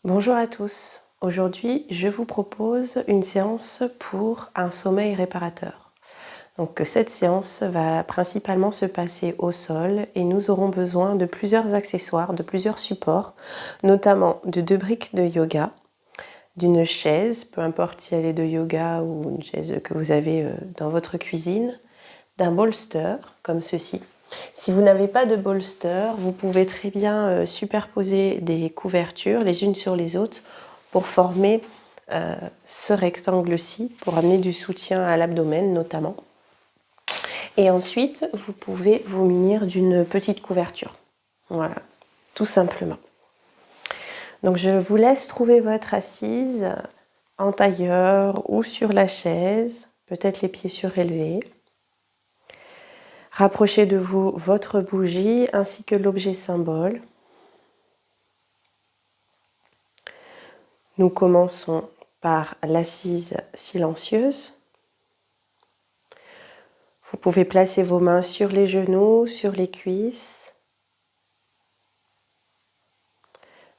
Bonjour à tous. Aujourd'hui, je vous propose une séance pour un sommeil réparateur. Donc cette séance va principalement se passer au sol et nous aurons besoin de plusieurs accessoires, de plusieurs supports, notamment de 2 briques de yoga, d'une chaise, peu importe si elle est de yoga ou une chaise que vous avez dans votre cuisine, d'un bolster comme ceci. Si vous n'avez pas de bolster, vous pouvez très bien superposer des couvertures les unes sur les autres pour former ce rectangle-ci, pour amener du soutien à l'abdomen notamment. Et ensuite, vous pouvez vous munir d'une petite couverture. Voilà, tout simplement. Donc je vous laisse trouver votre assise en tailleur ou sur la chaise, peut-être les pieds surélevés. Rapprochez de vous votre bougie ainsi que l'objet symbole. Nous commençons par l'assise silencieuse. Vous pouvez placer vos mains sur les genoux, sur les cuisses.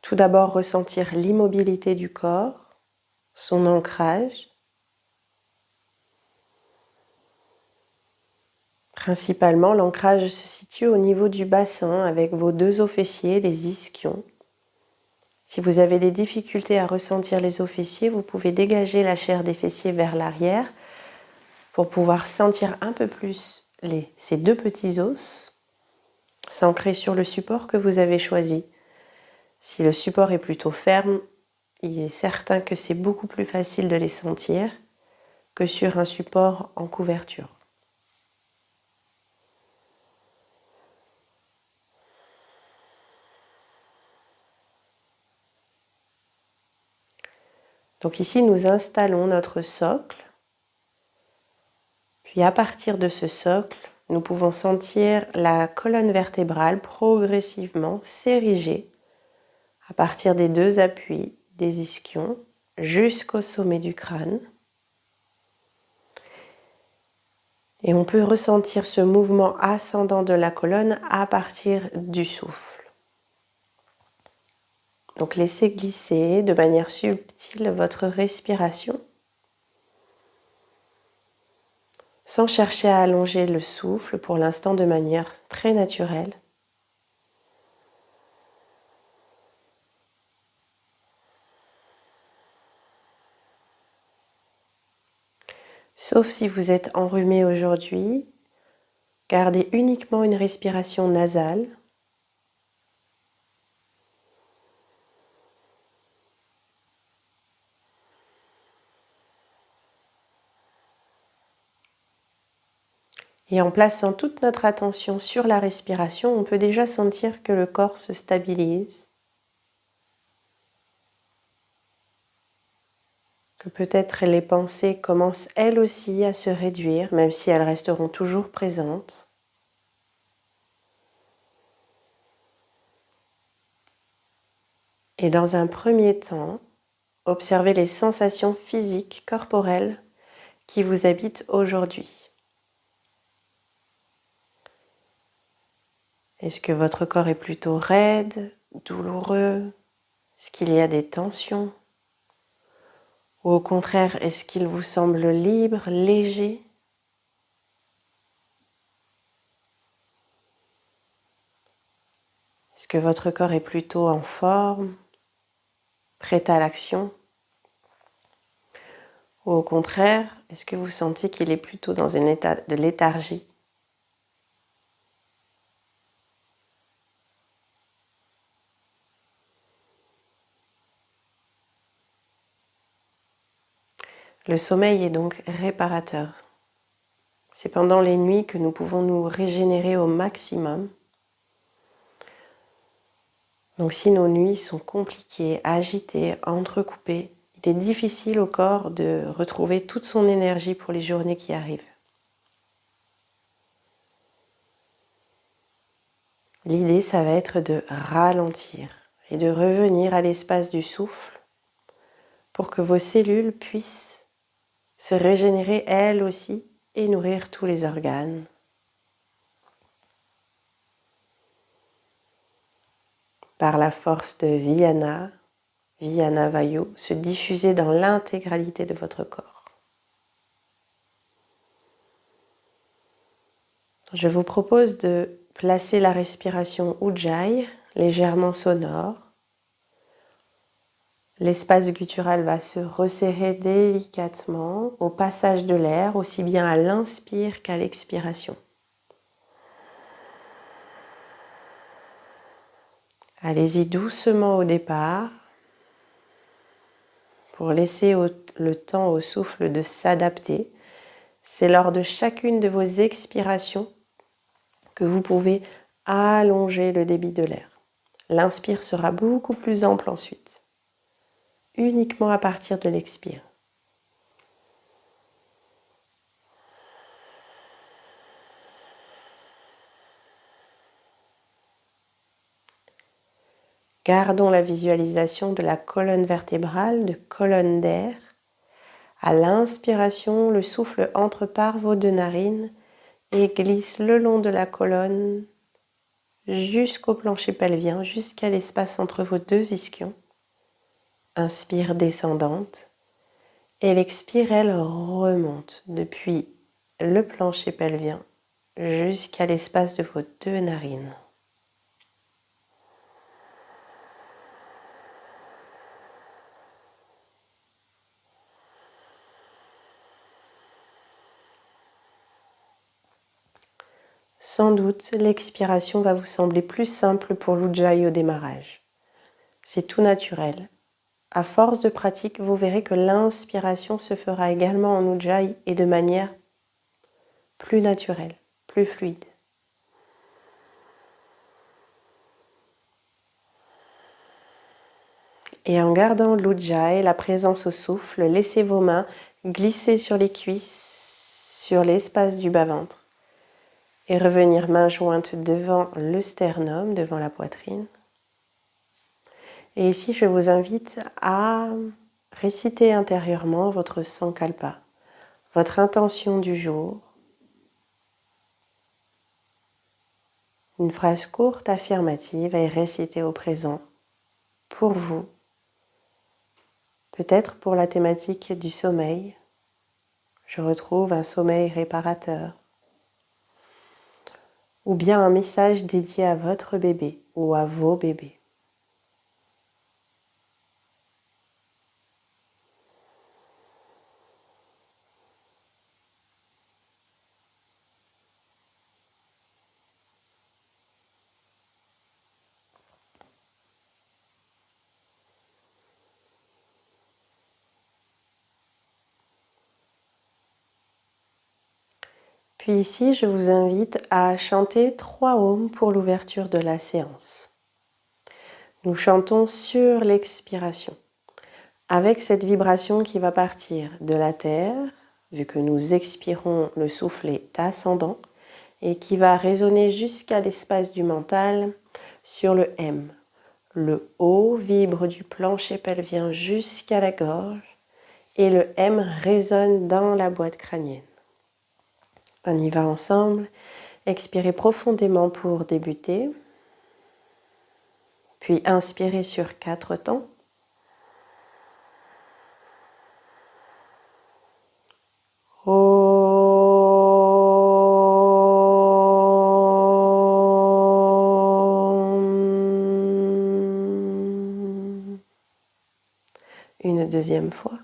Tout d'abord, ressentir l'immobilité du corps, son ancrage. Principalement, l'ancrage se situe au niveau du bassin avec vos 2 os fessiers, les ischions. Si vous avez des difficultés à ressentir les os fessiers, vous pouvez dégager la chair des fessiers vers l'arrière pour pouvoir sentir un peu plus ces 2 petits os s'ancrer sur le support que vous avez choisi. Si le support est plutôt ferme, il est certain que c'est beaucoup plus facile de les sentir que sur un support en couverture. Donc ici, nous installons notre socle. Puis à partir de ce socle, nous pouvons sentir la colonne vertébrale progressivement s'ériger à partir des 2 appuis des ischions jusqu'au sommet du crâne. Et on peut ressentir ce mouvement ascendant de la colonne à partir du souffle. Donc laissez glisser de manière subtile votre respiration sans chercher à allonger le souffle pour l'instant de manière très naturelle. Sauf si vous êtes enrhumé aujourd'hui, gardez uniquement une respiration nasale. Et en plaçant toute notre attention sur la respiration, on peut déjà sentir que le corps se stabilise, que peut-être les pensées commencent elles aussi à se réduire, même si elles resteront toujours présentes. Et dans un premier temps, observez les sensations physiques, corporelles qui vous habitent aujourd'hui. Est-ce que votre corps est plutôt raide, douloureux? Est-ce qu'il y a des tensions? Ou au contraire, est-ce qu'il vous semble libre, léger? Est-ce que votre corps est plutôt en forme, prêt à l'action? Ou au contraire, est-ce que vous sentez qu'il est plutôt dans un état de léthargie? Le sommeil est donc réparateur. C'est pendant les nuits que nous pouvons nous régénérer au maximum. Donc si nos nuits sont compliquées, agitées, entrecoupées, il est difficile au corps de retrouver toute son énergie pour les journées qui arrivent. L'idée, ça va être de ralentir et de revenir à l'espace du souffle pour que vos cellules puissent se régénérer elles aussi et nourrir tous les organes. Par la force de Viana, via Navayu, se diffuser dans l'intégralité de votre corps. Je vous propose de placer la respiration Ujjayi légèrement sonore. L'espace guttural va se resserrer délicatement au passage de l'air, aussi bien à l'inspire qu'à l'expiration. Allez-y doucement au départ pour laisser le temps au souffle de s'adapter. C'est lors de chacune de vos expirations que vous pouvez allonger le débit de l'air. L'inspire sera beaucoup plus ample ensuite, uniquement à partir de l'expire. Gardons la visualisation de la colonne vertébrale, de colonne d'air. À l'inspiration, le souffle entre par vos deux narines et glisse le long de la colonne jusqu'au plancher pelvien, jusqu'à l'espace entre vos deux ischions. Inspire descendante et l'expire, elle remonte depuis le plancher pelvien jusqu'à l'espace de vos deux narines. Sans doute, l'expiration va vous sembler plus simple pour l'Ujjayi au démarrage. C'est tout naturel. À force de pratique, vous verrez que l'inspiration se fera également en Ujjayi et de manière plus naturelle, plus fluide. Et en gardant l'Ujjayi, la présence au souffle, laissez vos mains glisser sur les cuisses, sur l'espace du bas-ventre. Et revenir main jointe devant le sternum, devant la poitrine. Et ici, je vous invite à réciter intérieurement votre Sankalpa, votre intention du jour. Une phrase courte, affirmative et récitée au présent pour vous. Peut-être pour la thématique du sommeil. Je retrouve un sommeil réparateur. Ou bien un message dédié à votre bébé ou à vos bébés. Puis ici, je vous invite à chanter 3 ohms pour l'ouverture de la séance. Nous chantons sur l'expiration, avec cette vibration qui va partir de la terre, vu que nous expirons, le souffle est ascendant, et qui va résonner jusqu'à l'espace du mental sur le M. Le O vibre du plancher pelvien jusqu'à la gorge, et le M résonne dans la boîte crânienne. On y va ensemble. Expirez profondément pour débuter. Puis inspirez sur 4 temps. Une deuxième fois.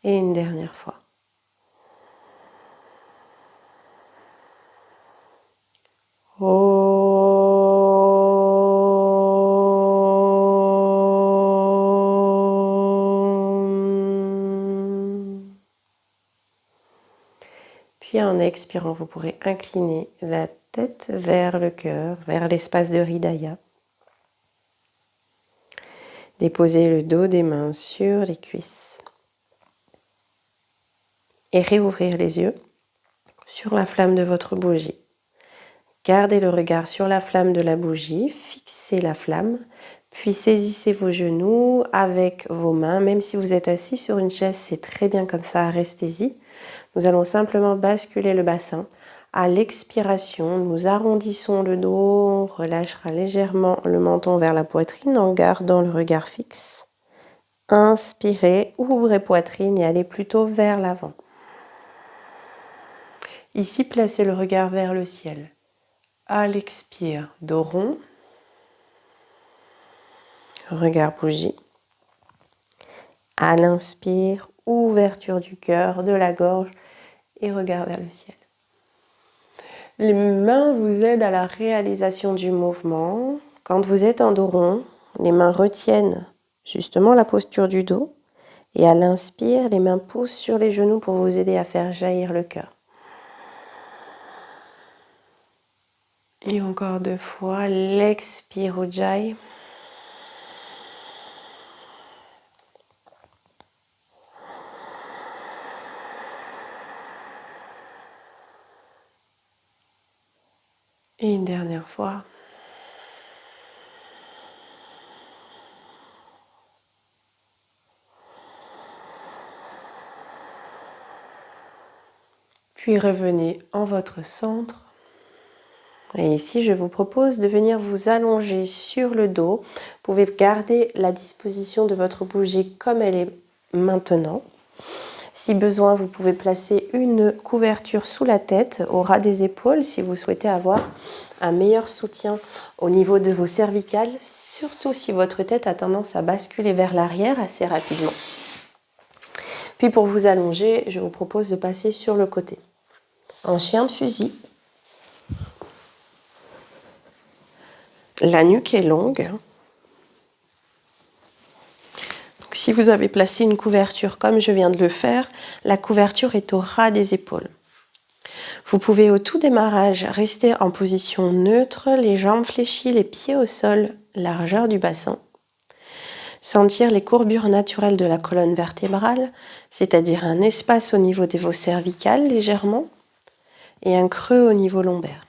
Et une dernière fois. Puis en expirant, vous pourrez incliner la tête vers le cœur, vers l'espace de Hridaya. Déposez le dos des mains sur les cuisses. Et réouvrir les yeux sur la flamme de votre bougie. Gardez le regard sur la flamme de la bougie, fixez la flamme, Puis saisissez vos genoux avec vos mains. Même si vous êtes assis sur une chaise, c'est très bien comme ça, restez-y. Nous allons simplement basculer le bassin. À l'expiration, nous arrondissons le dos, on relâchera légèrement le menton vers la poitrine en gardant le regard fixe. Inspirez, ouvrez poitrine et allez plutôt vers l'avant. Ici, placez le regard vers le ciel. À l'expire, dos rond. Regard bougie. À l'inspire, ouverture du cœur, de la gorge et regard vers le ciel. Les mains vous aident à la réalisation du mouvement. Quand vous êtes en dos rond, les mains retiennent justement la posture du dos. Et à l'inspire, les mains poussent sur les genoux pour vous aider à faire jaillir le cœur. Et encore 2 fois, l'expire Ujjayi. Et une dernière fois. Puis revenez en votre centre. Et ici, je vous propose de venir vous allonger sur le dos. Vous pouvez garder la disposition de votre bougie comme elle est maintenant. Si besoin, vous pouvez placer une couverture sous la tête, au ras des épaules, si vous souhaitez avoir un meilleur soutien au niveau de vos cervicales, surtout si votre tête a tendance à basculer vers l'arrière assez rapidement. Puis pour vous allonger, je vous propose de passer sur le côté. En chien de fusil. La nuque est longue. Donc, si vous avez placé une couverture comme je viens de le faire, la couverture est au ras des épaules. Vous pouvez au tout démarrage rester en position neutre, les jambes fléchies, les pieds au sol, largeur du bassin. Sentir les courbures naturelles de la colonne vertébrale, c'est-à-dire un espace au niveau des vos cervicales légèrement et un creux au niveau lombaire.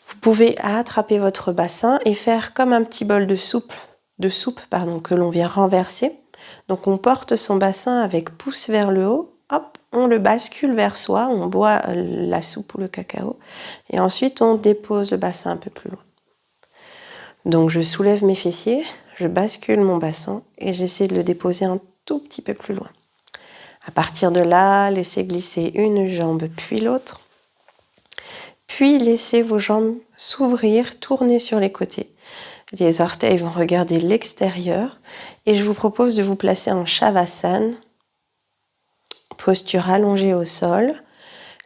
Vous pouvez attraper votre bassin et faire comme un petit bol de soupe que l'on vient renverser. Donc on porte son bassin avec pouce vers le haut, hop, on le bascule vers soi, on boit la soupe ou le cacao et ensuite on dépose le bassin un peu plus loin. Donc je soulève mes fessiers, je bascule mon bassin et j'essaie de le déposer un tout petit peu plus loin. À partir de là, laissez glisser une jambe puis l'autre. Puis laissez vos jambes s'ouvrir, tourner sur les côtés. Les orteils vont regarder l'extérieur et je vous propose de vous placer en Shavasana, posture allongée au sol,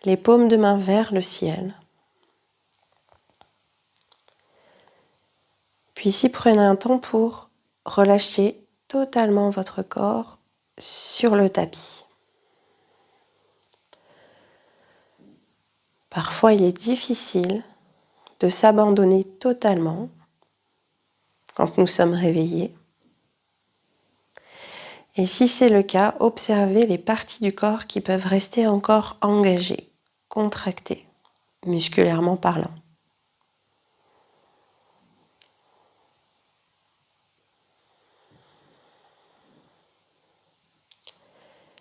les paumes de main vers le ciel. Puis ici, prenez un temps pour relâcher totalement votre corps sur le tapis. Parfois, il est difficile de s'abandonner totalement quand nous sommes réveillés. Et si c'est le cas, observez les parties du corps qui peuvent rester encore engagées, contractées, musculairement parlant.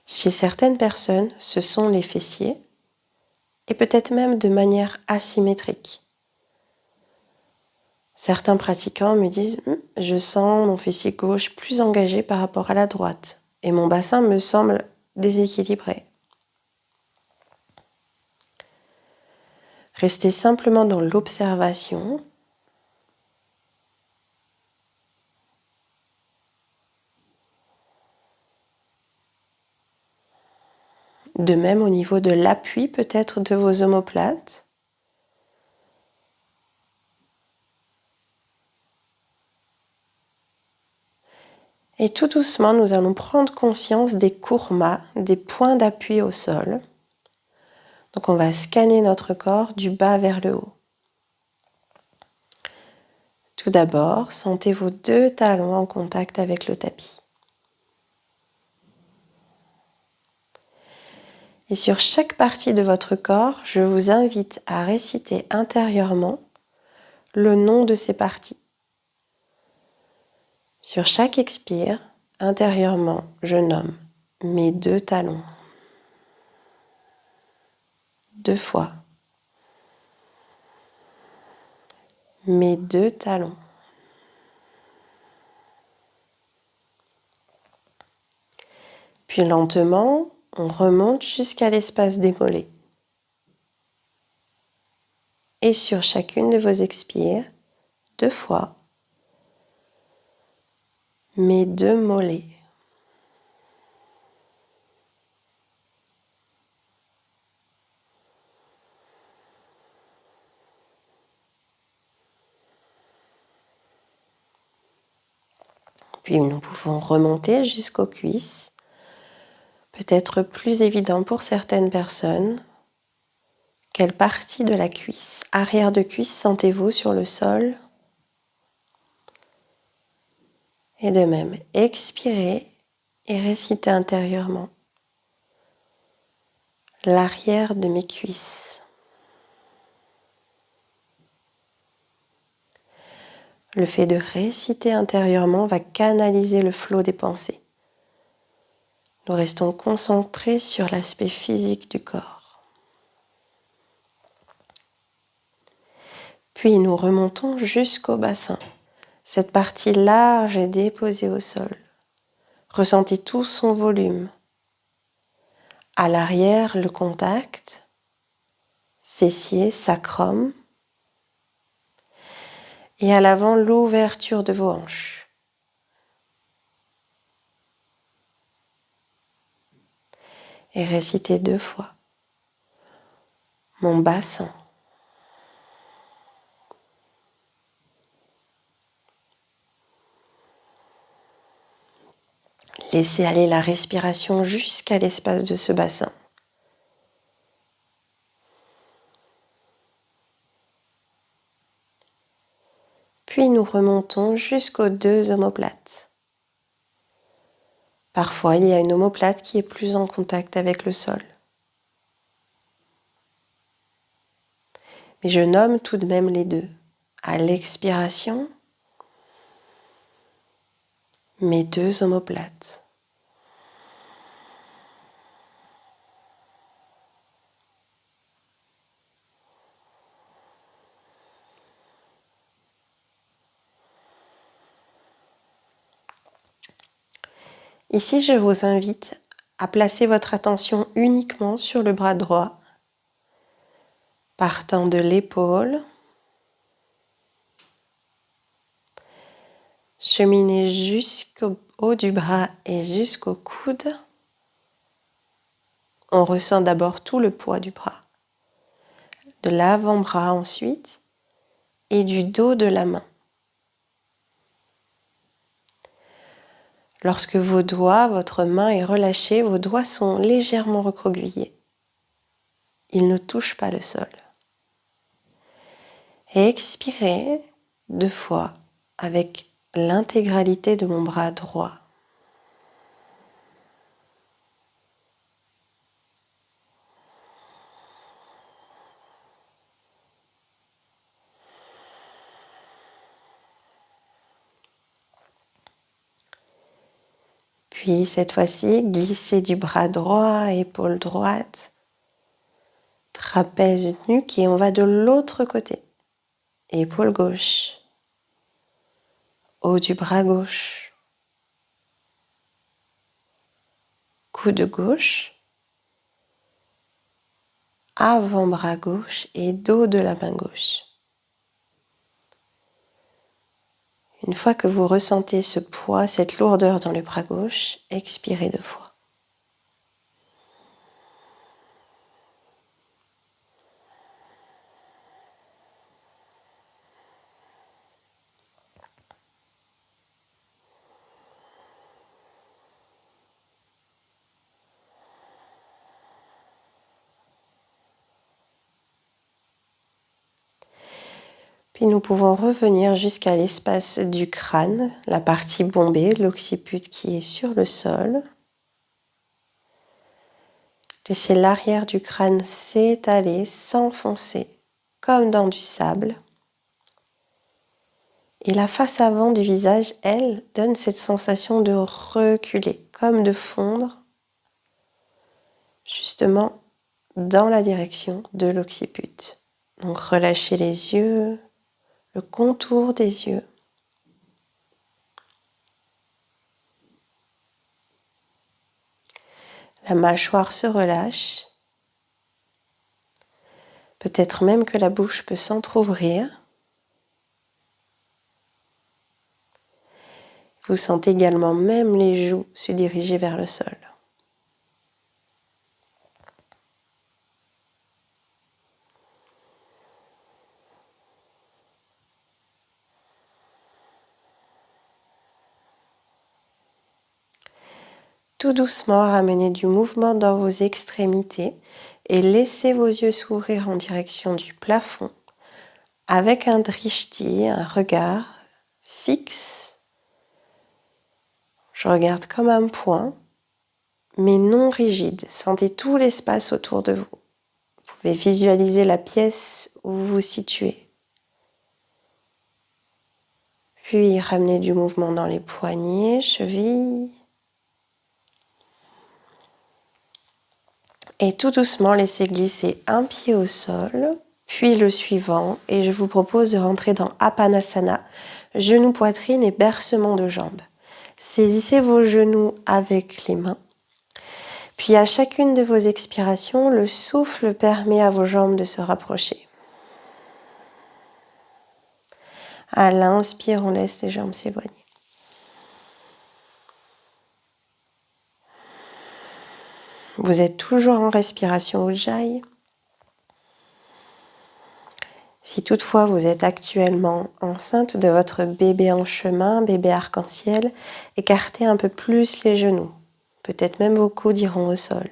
Chez certaines personnes, ce sont les fessiers, et peut-être même de manière asymétrique. Certains pratiquants me disent « Je sens mon fessier gauche plus engagé par rapport à la droite, et mon bassin me semble déséquilibré. » Restez simplement dans l'observation. De même au niveau de l'appui peut-être de vos omoplates. Et tout doucement, nous allons prendre conscience des kurmas, des points d'appui au sol. Donc on va scanner notre corps du bas vers le haut. Tout d'abord, sentez vos 2 talons en contact avec le tapis. Et sur chaque partie de votre corps, je vous invite à réciter intérieurement le nom de ces parties. Sur chaque expire, intérieurement, je nomme mes 2 talons. 2 fois. Mes 2 talons. Puis lentement, on remonte jusqu'à l'espace des mollets. Et sur chacune de vos expires, 2 fois, mes 2 mollets. Puis nous pouvons remonter jusqu'aux cuisses. Peut-être plus évident pour certaines personnes. Quelle partie de la cuisse, arrière de cuisse, sentez-vous sur le sol? Et de même, expirez et récitez intérieurement. L'arrière de mes cuisses. Le fait de réciter intérieurement va canaliser le flot des pensées. Nous restons concentrés sur l'aspect physique du corps. Puis nous remontons jusqu'au bassin. Cette partie large est déposée au sol. Ressentez tout son volume. À l'arrière, le contact, fessier, sacrum. Et à l'avant, l'ouverture de vos hanches. Et récitez 2 fois. Mon bassin. Laissez aller la respiration jusqu'à l'espace de ce bassin. Puis nous remontons jusqu'aux 2 omoplates. Parfois, il y a une omoplate qui est plus en contact avec le sol. Mais je nomme tout de même les 2. À l'expiration, mes 2 omoplates. Ici, je vous invite à placer votre attention uniquement sur le bras droit, partant de l'épaule, cheminer jusqu'au haut du bras et jusqu'au coude. On ressent d'abord tout le poids du bras, de l'avant-bras ensuite et du dos de la main. Lorsque votre main est relâchée, vos doigts sont légèrement recroquevillés. Ils ne touchent pas le sol. Et expirez 2 fois avec l'intégralité de mon bras droit. Puis cette fois-ci, glissez du bras droit, épaule droite, trapèze, nuque et on va de l'autre côté. Épaule gauche, haut du bras gauche, coude gauche, avant-bras gauche et dos de la main gauche. Une fois que vous ressentez ce poids, cette lourdeur dans le bras gauche, expirez 2 fois. Puis nous pouvons revenir jusqu'à l'espace du crâne, la partie bombée, l'occiput qui est sur le sol. Laissez l'arrière du crâne s'étaler, s'enfoncer comme dans du sable. Et la face avant du visage, elle, donne cette sensation de reculer, comme de fondre, justement, dans la direction de l'occiput. Donc relâchez les yeux, le contour des yeux. La mâchoire se relâche. Peut-être même que la bouche peut s'entrouvrir. Vous sentez également même les joues se diriger vers le sol. Tout doucement, ramenez du mouvement dans vos extrémités et laissez vos yeux s'ouvrir en direction du plafond avec un drishti, un regard fixe. Je regarde comme un point, mais non rigide. Sentez tout l'espace autour de vous. Vous pouvez visualiser la pièce où vous vous situez. Puis ramenez du mouvement dans les poignets, chevilles. Et tout doucement, laissez glisser un pied au sol, puis le suivant. Et je vous propose de rentrer dans Apanasana, genoux, poitrine et bercement de jambes. Saisissez vos genoux avec les mains. Puis à chacune de vos expirations, le souffle permet à vos jambes de se rapprocher. À l'inspire, on laisse les jambes s'éloigner. Vous êtes toujours en respiration Ujjayi. Si toutefois vous êtes actuellement enceinte de votre bébé en chemin, bébé arc-en-ciel, écartez un peu plus les genoux. Peut-être même vos coudes iront au sol.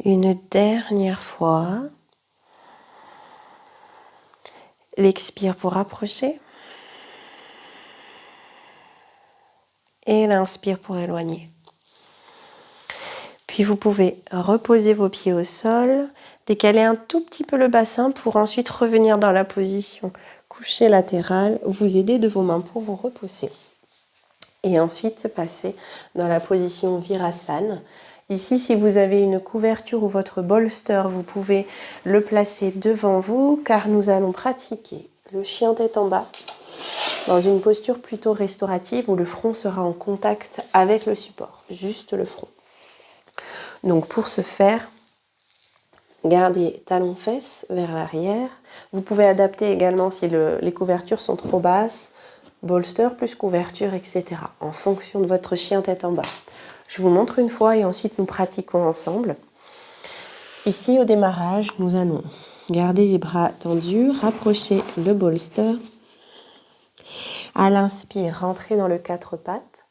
Une dernière fois. L'expire pour rapprocher. Et l'inspire pour éloigner. Puis vous pouvez reposer vos pieds au sol, décaler un tout petit peu le bassin pour ensuite revenir dans la position couchée latérale, vous aider de vos mains pour vous repousser. Et ensuite passer dans la position Virasana. Ici, si vous avez une couverture ou votre bolster, vous pouvez le placer devant vous car nous allons pratiquer le chien tête en bas dans une posture plutôt restaurative où le front sera en contact avec le support, juste le front. Donc pour ce faire, gardez talons-fesses vers l'arrière. Vous pouvez adapter également si les couvertures sont trop basses, bolster plus couverture, etc. en fonction de votre chien tête en bas. Je vous montre une fois et ensuite nous pratiquons ensemble. Ici au démarrage, nous allons garder les bras tendus, rapprocher le bolster. À l'inspire, rentrez dans le 4 pattes.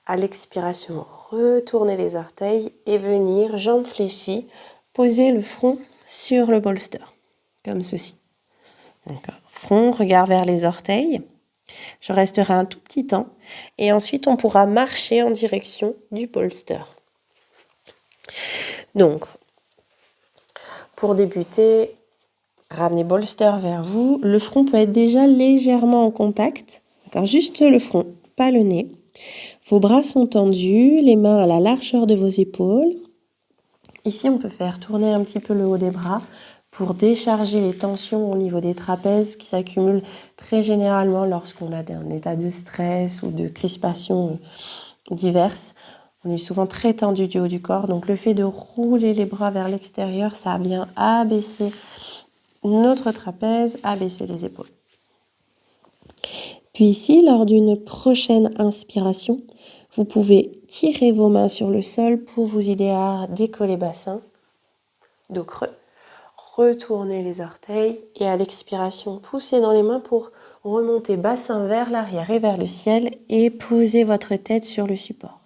À l'expiration, retournez les orteils et venir, jambes fléchies, poser le front sur le bolster, comme ceci. D'accord. Front, regard vers les orteils. Je resterai un tout petit temps et ensuite on pourra marcher en direction du bolster. Donc, pour débuter, ramenez bolster vers vous. Le front peut être déjà légèrement en contact. D'accord, juste le front, pas le nez. Vos bras sont tendus, les mains à la largeur de vos épaules. Ici, on peut faire tourner un petit peu le haut des bras pour décharger les tensions au niveau des trapèzes qui s'accumulent très généralement lorsqu'on a un état de stress ou de crispation diverses. On est souvent très tendu du haut du corps, donc le fait de rouler les bras vers l'extérieur, ça vient abaisser notre trapèze, abaisser les épaules. Puis ici, lors d'une prochaine inspiration, vous pouvez tirer vos mains sur le sol pour vous aider à décoller bassin, dos creux. Retournez les orteils et à l'expiration, poussez dans les mains pour remonter bassin vers l'arrière et vers le ciel et posez votre tête sur le support.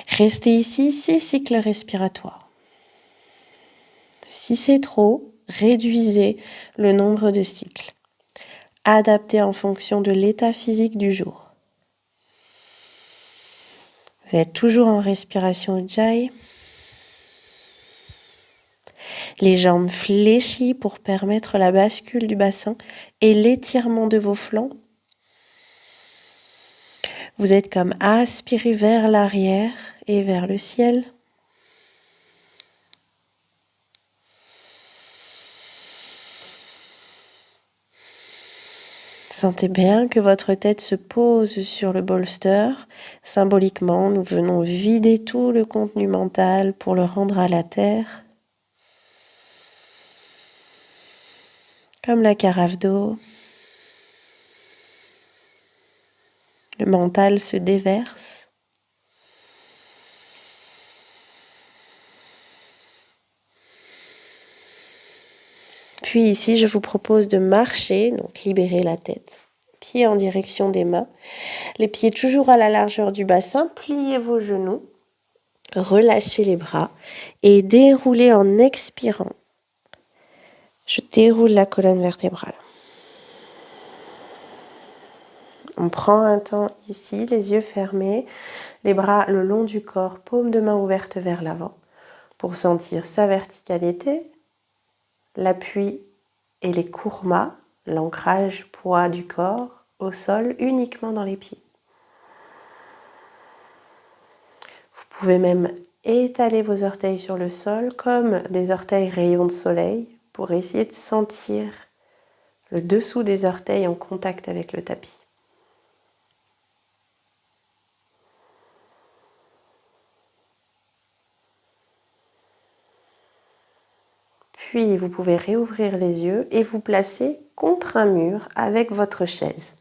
Restez ici 6 cycles respiratoires. Si c'est trop, réduisez le nombre de cycles. Adaptez en fonction de l'état physique du jour. Vous êtes toujours en respiration Ujjayi. Les jambes fléchies pour permettre la bascule du bassin et l'étirement de vos flancs. Vous êtes comme aspiré vers l'arrière et vers le ciel. Sentez bien que votre tête se pose sur le bolster. Symboliquement, nous venons vider tout le contenu mental pour le rendre à la terre. Comme la carafe d'eau. Le mental se déverse. Puis ici, je vous propose de marcher, donc libérer la tête. Pieds en direction des mains. Les pieds toujours à la largeur du bassin. Pliez vos genoux. Relâchez les bras et déroulez en expirant. Je déroule la colonne vertébrale. On prend un temps ici, les yeux fermés, les bras le long du corps, paume de main ouverte vers l'avant, pour sentir sa verticalité, l'appui et les kurmas, l'ancrage poids du corps au sol uniquement dans les pieds. Vous pouvez même étaler vos orteils sur le sol comme des orteils rayons de soleil pour essayer de sentir le dessous des orteils en contact avec le tapis. Puis vous pouvez réouvrir les yeux et vous placer contre un mur avec votre chaise.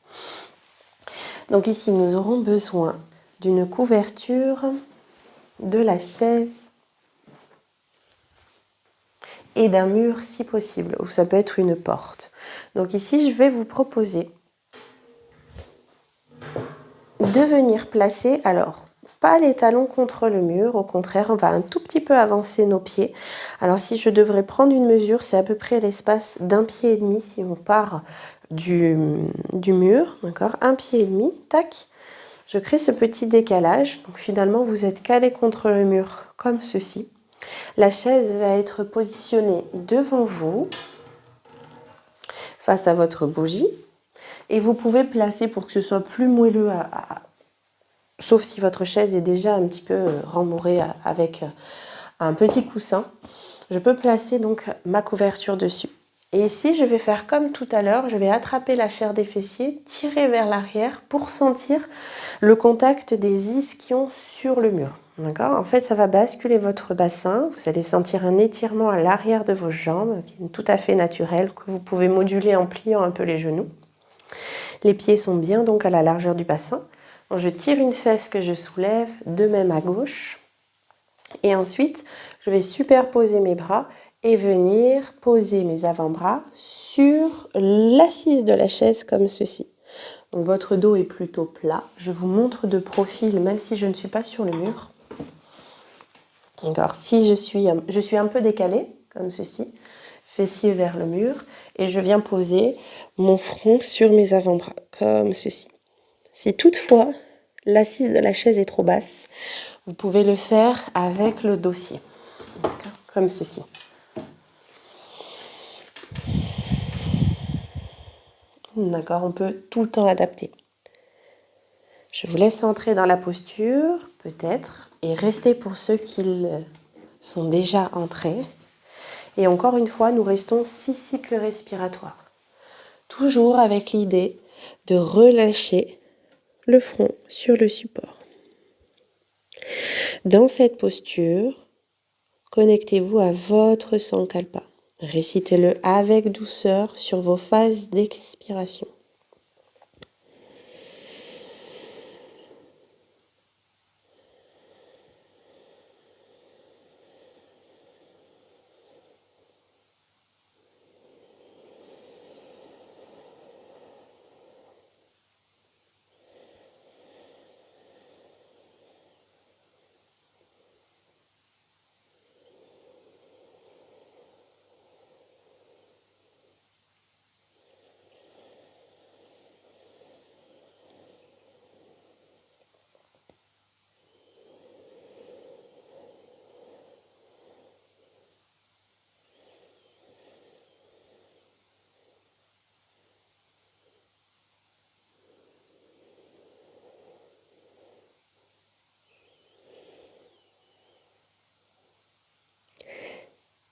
Donc ici, nous aurons besoin d'une couverture de la chaise et d'un mur si possible, ou ça peut être une porte. Donc ici, je vais vous proposer de venir placer, alors, pas les talons contre le mur, au contraire, on va un tout petit peu avancer nos pieds. Alors si je devrais prendre une mesure, c'est à peu près l'espace d'1,5 pied si on part du mur, d'accord, 1,5 pied, tac. Je crée ce petit décalage, donc finalement vous êtes calé contre le mur comme ceci. La chaise va être positionnée devant vous, face à votre bougie, et vous pouvez placer pour que ce soit plus moelleux, sauf si votre chaise est déjà un petit peu rembourrée avec un petit coussin. Je peux placer donc ma couverture dessus. Et ici, je vais faire comme tout à l'heure, je vais attraper la chair des fessiers, tirer vers l'arrière pour sentir le contact des ischions sur le mur. D'accord ? En fait, ça va basculer votre bassin. Vous allez sentir un étirement à l'arrière de vos jambes, qui est tout à fait naturel, que vous pouvez moduler en pliant un peu les genoux. Les pieds sont bien donc à la largeur du bassin. Donc, je tire une fesse que je soulève, de même à gauche. Et ensuite, je vais superposer mes bras et venir poser mes avant-bras sur l'assise de la chaise comme ceci. Donc votre dos est plutôt plat. Je vous montre de profil même si je ne suis pas sur le mur. Alors si je suis un peu décalée comme ceci, fessier vers le mur et je viens poser mon front sur mes avant-bras comme ceci. Si toutefois l'assise de la chaise est trop basse, vous pouvez le faire avec le dossier, comme ceci. D'accord, on peut tout le temps adapter. Je vous laisse entrer dans la posture, peut-être, et rester pour ceux qui sont déjà entrés. Et encore une fois, nous restons 6 cycles respiratoires. Toujours avec l'idée de relâcher le front sur le support. Dans cette posture, connectez-vous à votre Sankalpa. Récitez-le avec douceur sur vos phases d'expiration.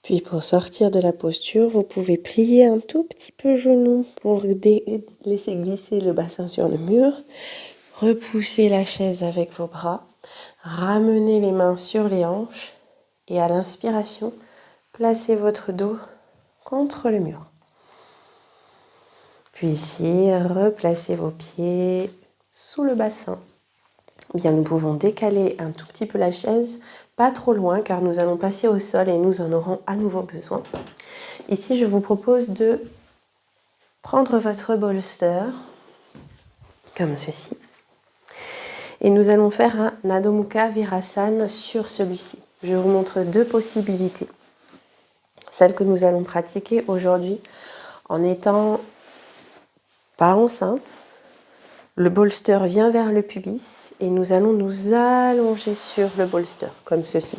Puis pour sortir de la posture, vous pouvez plier un tout petit peu genou pour laisser glisser le bassin sur le mur. Repoussez la chaise avec vos bras. Ramenez les mains sur les hanches. Et à l'inspiration, placez votre dos contre le mur. Puis ici, replacez vos pieds sous le bassin. Bien, nous pouvons décaler un tout petit peu la chaise, pas trop loin car nous allons passer au sol et nous en aurons à nouveau besoin. Ici, je vous propose de prendre votre bolster, comme ceci. Et nous allons faire un Adho Mukha Virasana sur celui-ci. Je vous montre deux possibilités. Celle que nous allons pratiquer aujourd'hui en n'étant pas enceinte. Le bolster vient vers le pubis et nous allons nous allonger sur le bolster, comme ceci.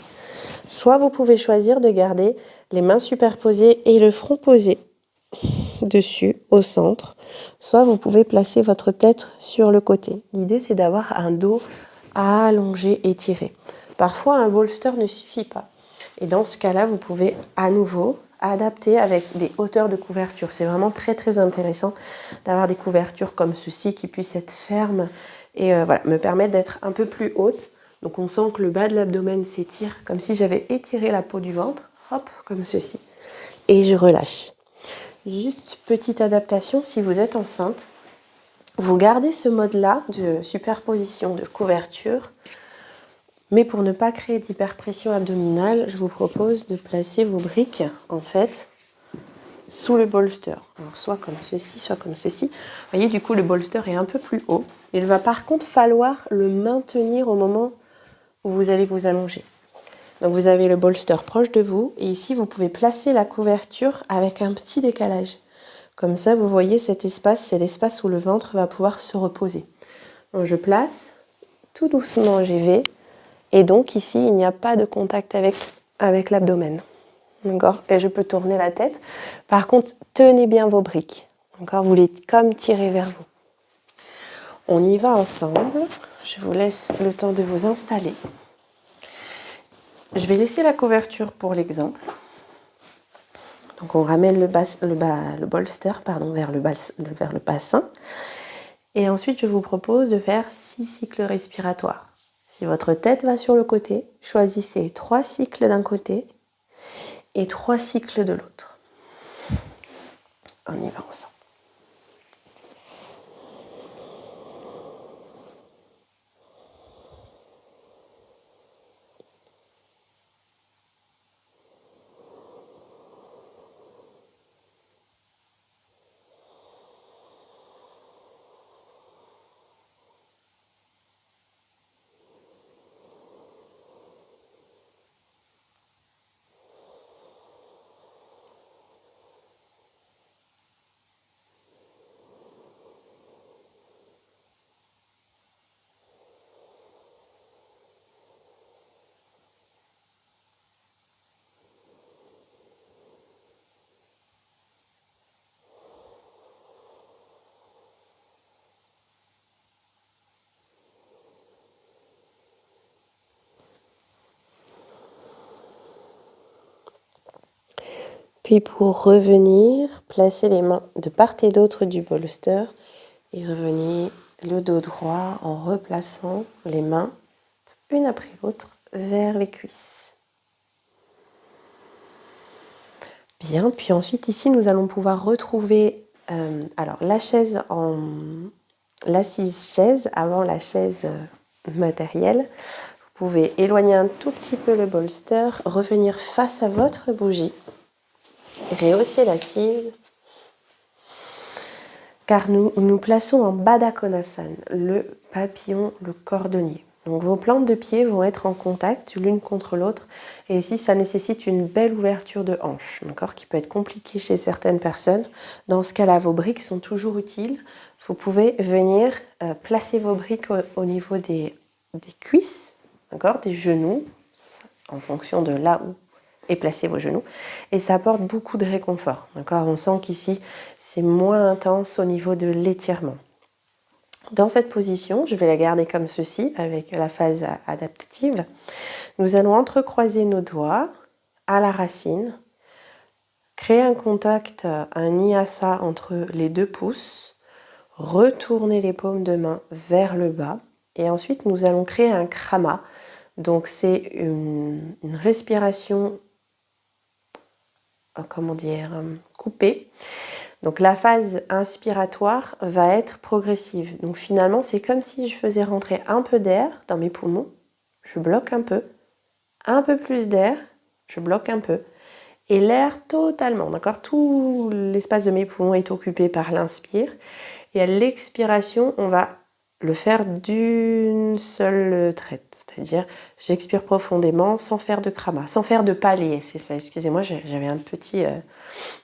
Soit vous pouvez choisir de garder les mains superposées et le front posé dessus, au centre. Soit vous pouvez placer votre tête sur le côté. L'idée, c'est d'avoir un dos allongé, étiré. Parfois, un bolster ne suffit pas. Et dans ce cas-là, vous pouvez à nouveau adapter avec des hauteurs de couverture. C'est vraiment très très intéressant d'avoir des couvertures comme ceci qui puissent être fermes et voilà, me permettre d'être un peu plus haute. Donc on sent que le bas de l'abdomen s'étire comme si j'avais étiré la peau du ventre, hop, comme ceci. Et je relâche. Juste petite adaptation, si vous êtes enceinte, vous gardez ce mode-là de superposition de couverture. Mais pour ne pas créer d'hyperpression abdominale, je vous propose de placer vos briques, en fait, sous le bolster. Alors, soit comme ceci, soit comme ceci. Vous voyez, du coup, le bolster est un peu plus haut. Il va par contre falloir le maintenir au moment où vous allez vous allonger. Donc, vous avez le bolster proche de vous. Et ici, vous pouvez placer la couverture avec un petit décalage. Comme ça, vous voyez cet espace, c'est l'espace où le ventre va pouvoir se reposer. Donc, je place tout doucement, j'y vais. Et donc ici, il n'y a pas de contact avec l'abdomen. D'accord ? Et je peux tourner la tête. Par contre, tenez bien vos briques. D'accord ? Vous les comme tirer vers vous. On y va ensemble. Je vous laisse le temps de vous installer. Je vais laisser la couverture pour l'exemple. Donc on ramène le bolster vers le bassin. Et ensuite, je vous propose de faire 6 cycles respiratoires. Si votre tête va sur le côté, choisissez 3 cycles d'un côté et 3 cycles de l'autre. On y va ensemble. Puis pour revenir, placez les mains de part et d'autre du bolster et revenez le dos droit en replaçant les mains, une après l'autre, vers les cuisses. Bien, puis ensuite ici nous allons pouvoir retrouver l'assise chaise avant la chaise matérielle. Vous pouvez éloigner un tout petit peu le bolster, revenir face à votre bougie. Rehausser l'assise, car nous plaçons en Baddha Konasana, le papillon, le cordonnier. Donc vos plantes de pied vont être en contact l'une contre l'autre, et ici ça nécessite une belle ouverture de hanche, d'accord, qui peut être compliquée chez certaines personnes. Dans ce cas-là, vos briques sont toujours utiles. Vous pouvez venir placer vos briques au niveau des cuisses, d'accord, des genoux, en fonction de là où et placez vos genoux. Et ça apporte beaucoup de réconfort. D'accord ? On sent qu'ici, c'est moins intense au niveau de l'étirement. Dans cette position, je vais la garder comme ceci, avec la phase adaptative. Nous allons entrecroiser nos doigts à la racine Créez un contact, un nyasa entre les 2 pouces. Retournez les paumes de main vers le bas. Et ensuite, nous allons créer un krama. Donc, c'est une respiration, comment dire, coupée. Donc, la phase inspiratoire va être progressive. Donc, finalement, c'est comme si je faisais rentrer un peu d'air dans mes poumons. Je bloque un peu plus d'air, je bloque un peu. Et l'air totalement, d'accord? Tout l'espace de mes poumons est occupé par l'inspire. Et à l'expiration, on va le faire d'une seule traite. C'est-à-dire, j'expire profondément sans faire de krama, sans faire de paliers. C'est ça, excusez-moi, j'avais un petit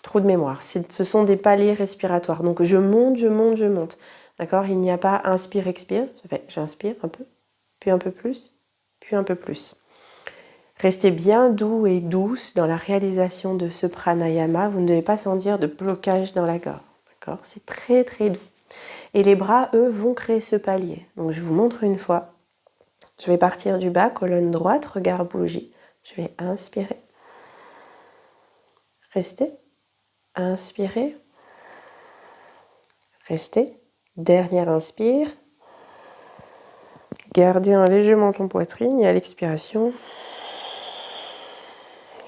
trou de mémoire. Ce sont des paliers respiratoires. Donc, je monte, je monte, je monte. D'accord? Il n'y a pas inspire, expire. J'inspire un peu, puis un peu plus, puis un peu plus. Restez bien doux et douce dans la réalisation de ce pranayama. Vous ne devez pas sentir de blocage dans la gorge. D'accord? C'est très, très doux. Et les bras, eux, vont créer ce palier. Donc, je vous montre une fois. Je vais partir du bas, colonne droite, regard bougie. Je vais inspirer. Restez. Inspirer. Restez. Dernière inspire. Gardez un léger menton poitrine et à l'expiration,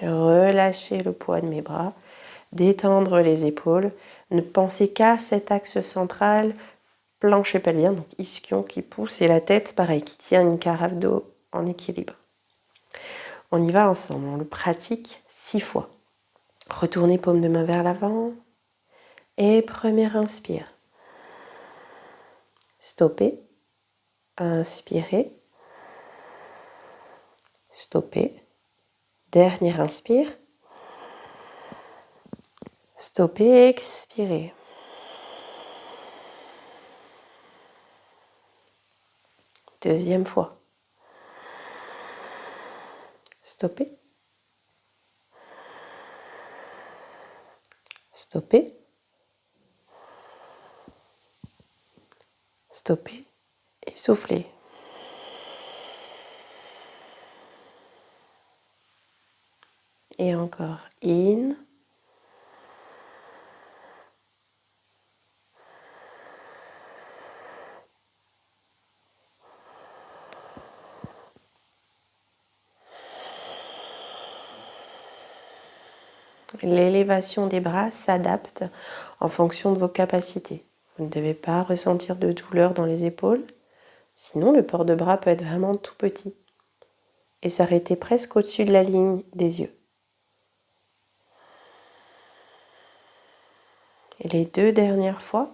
relâchez le poids de mes bras. Détendre les épaules. Ne pensez qu'à cet axe central, plancher pelvien, donc ischion qui pousse et la tête, pareil, qui tient une carafe d'eau en équilibre. On y va ensemble, on le pratique 6 fois. Retournez paume de main vers l'avant et première inspire. Stoppez, inspirez, stoppez, dernière inspire, stoppez, expirez. Deuxième fois. Stoppez. Stoppez. Stoppez et soufflez. Et encore in. L'élévation des bras s'adapte en fonction de vos capacités. Vous ne devez pas ressentir de douleur dans les épaules, sinon le port de bras peut être vraiment tout petit et s'arrêter presque au-dessus de la ligne des yeux. Et les 2 dernières fois,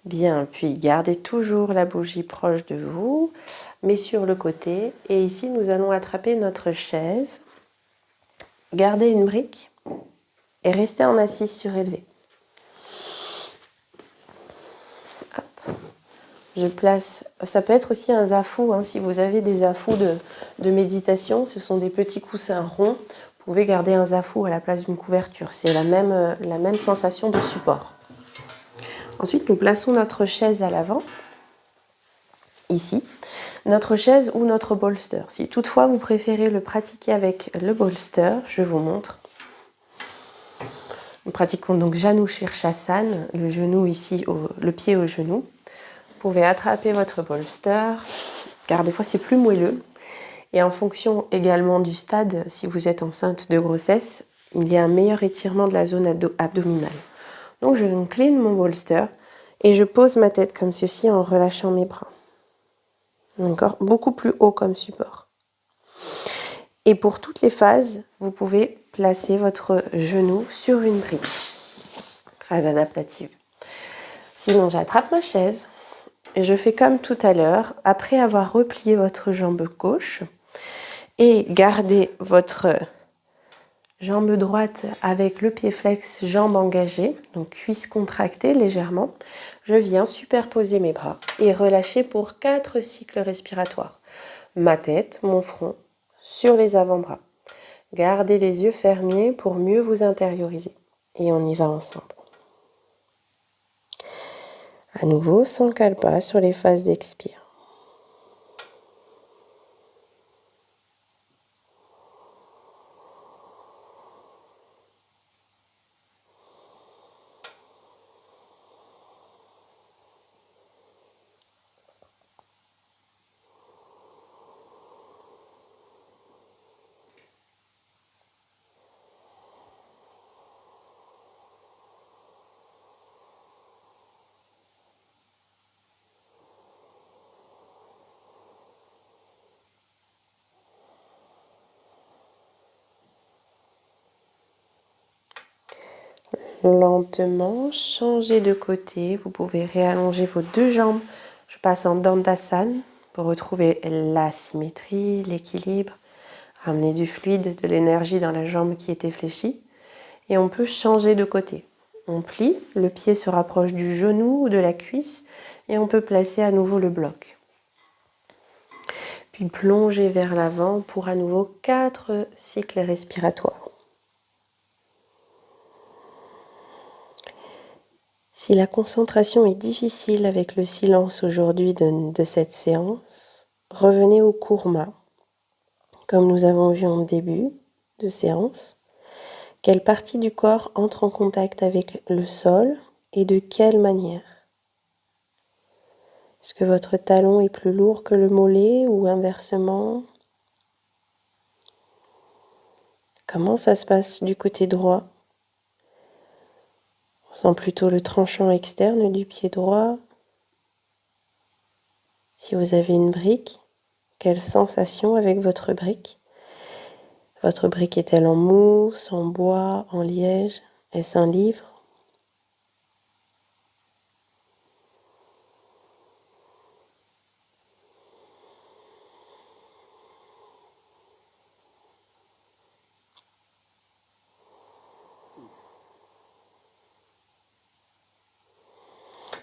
bien, puis gardez toujours la bougie proche de vous, mais sur le côté. Et ici, nous allons attraper notre chaise, gardez une brique et restez en assise surélevée. Hop. Je place, ça peut être aussi un zafu, hein, si vous avez des zafus de méditation, ce sont des petits coussins ronds. Vous pouvez garder un zafu à la place d'une couverture, c'est la même sensation de support. Ensuite, nous plaçons notre chaise à l'avant, ici, notre chaise ou notre bolster. Si toutefois vous préférez le pratiquer avec le bolster, je vous montre. Nous pratiquons donc Janu Shirshasana, le genou ici, le pied au genou. Vous pouvez attraper votre bolster, car des fois c'est plus moelleux. Et en fonction également du stade, si vous êtes enceinte de grossesse, il y a un meilleur étirement de la zone abdominale. Donc je incline mon bolster et je pose ma tête comme ceci en relâchant mes bras. Encore beaucoup plus haut comme support. Et pour toutes les phases, vous pouvez placer votre genou sur une brique. Phase adaptative. Sinon, j'attrape ma chaise et je fais comme tout à l'heure, après avoir replié votre jambe gauche et gardez votre Jambe droite avec le pied flex, jambe engagée, donc cuisse contractée légèrement. Je viens superposer mes bras et relâcher pour 4 cycles respiratoires. Ma tête, mon front, sur les avant-bras. Gardez les yeux fermés pour mieux vous intérioriser. Et on y va ensemble. À nouveau, sans kalpa sur les phases d'expire. Lentement, changez de côté. Vous pouvez réallonger vos 2 jambes. Je passe en Dandasana pour retrouver la symétrie, l'équilibre. Ramener du fluide, de l'énergie dans la jambe qui était fléchie. Et on peut changer de côté. On plie, le pied se rapproche du genou ou de la cuisse et on peut placer à nouveau le bloc. Puis plonger vers l'avant pour à nouveau 4 cycles respiratoires. Si la concentration est difficile avec le silence aujourd'hui de cette séance, revenez au kurma, comme nous avons vu en début de séance. Quelle partie du corps entre en contact avec le sol et de quelle manière? Est-ce que votre talon est plus lourd que le mollet ou inversement? Comment ça se passe du côté droit? On sent plutôt le tranchant externe du pied droit. Si vous avez une brique, quelle sensation avec votre brique? Votre brique est-elle en mousse, en bois, en liège? Est-ce un livre?